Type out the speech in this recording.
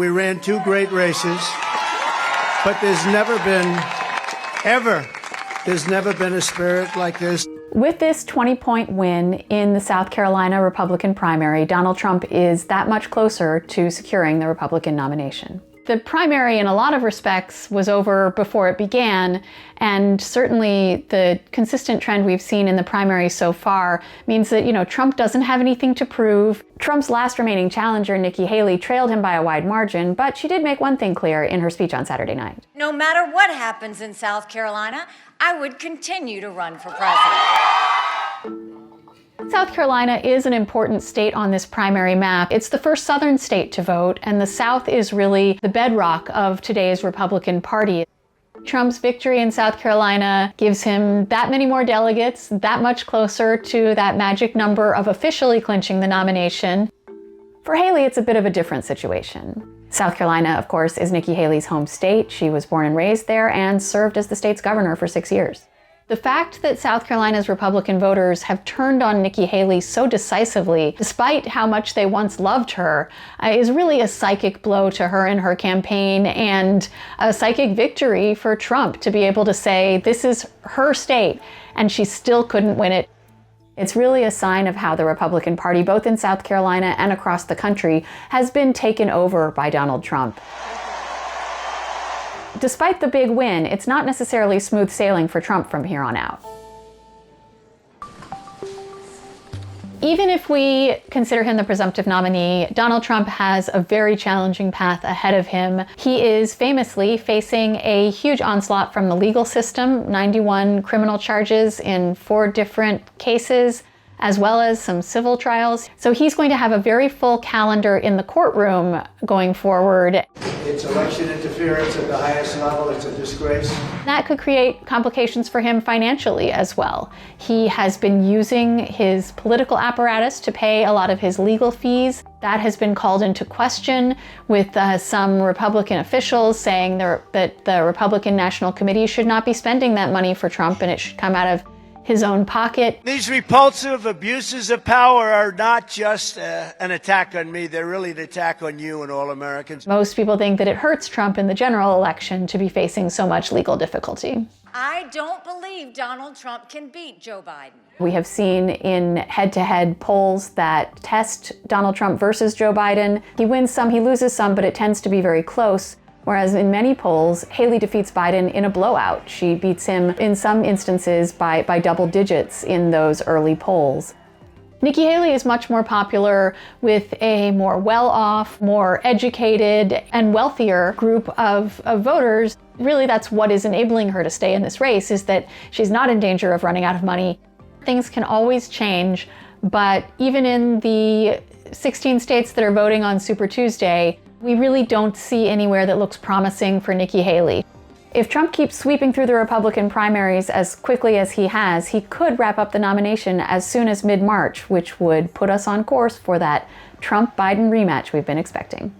We ran two great races, but there's never been a spirit like this. With this 20-point win in the South Carolina Republican primary, Donald Trump is that much closer to securing the Republican nomination. The primary, in a lot of respects, was over before it began, and certainly the consistent trend we've seen in the primary so far means that, Trump doesn't have anything to prove. Trump's last remaining challenger, Nikki Haley, trailed him by a wide margin, but she did make one thing clear in her speech on Saturday night. No matter what happens in South Carolina, I would continue to run for president. South Carolina is an important state on this primary map. It's the first Southern state to vote, and the South is really the bedrock of today's Republican Party. Trump's victory in South Carolina gives him that many more delegates, that much closer to that magic number of officially clinching the nomination. For Haley, it's a bit of a different situation. South Carolina, of course, is Nikki Haley's home state. She was born and raised there and served as the state's governor for 6 years. The fact that South Carolina's Republican voters have turned on Nikki Haley so decisively, despite how much they once loved her, is really a psychic blow to her and her campaign, and a psychic victory for Trump to be able to say this is her state, and she still couldn't win it. It's really a sign of how the Republican Party, both in South Carolina and across the country, has been taken over by Donald Trump. Despite the big win, it's not necessarily smooth sailing for Trump from here on out. Even if we consider him the presumptive nominee, Donald Trump has a very challenging path ahead of him. He is famously facing a huge onslaught from the legal system, 91 criminal charges in 4 different cases, as well as some civil trials. So he's going to have a very full calendar in the courtroom going forward. It's election interference at the highest level. It's a disgrace. That could create complications for him financially as well. He has been using his political apparatus to pay a lot of his legal fees. That has been called into question, with some Republican officials saying that the Republican National Committee should not be spending that money for Trump and it should come out of his own pocket. These repulsive abuses of power are not just an attack on me. They're really an attack on you and all Americans. Most people think that it hurts Trump in the general election to be facing so much legal difficulty. I don't believe Donald Trump can beat Joe Biden. We have seen in head-to-head polls that test Donald Trump versus Joe Biden. He wins some, he loses some, but it tends to be very close. Whereas in many polls, Haley defeats Biden in a blowout. She beats him in some instances by double digits in those early polls. Nikki Haley is much more popular with a more well-off, more educated, and wealthier group of voters. Really, that's what is enabling her to stay in this race, is that she's not in danger of running out of money. Things can always change, but even in the 16 states that are voting on Super Tuesday, we really don't see anywhere that looks promising for Nikki Haley. If Trump keeps sweeping through the Republican primaries as quickly as he has, he could wrap up the nomination as soon as mid-March, which would put us on course for that Trump-Biden rematch we've been expecting.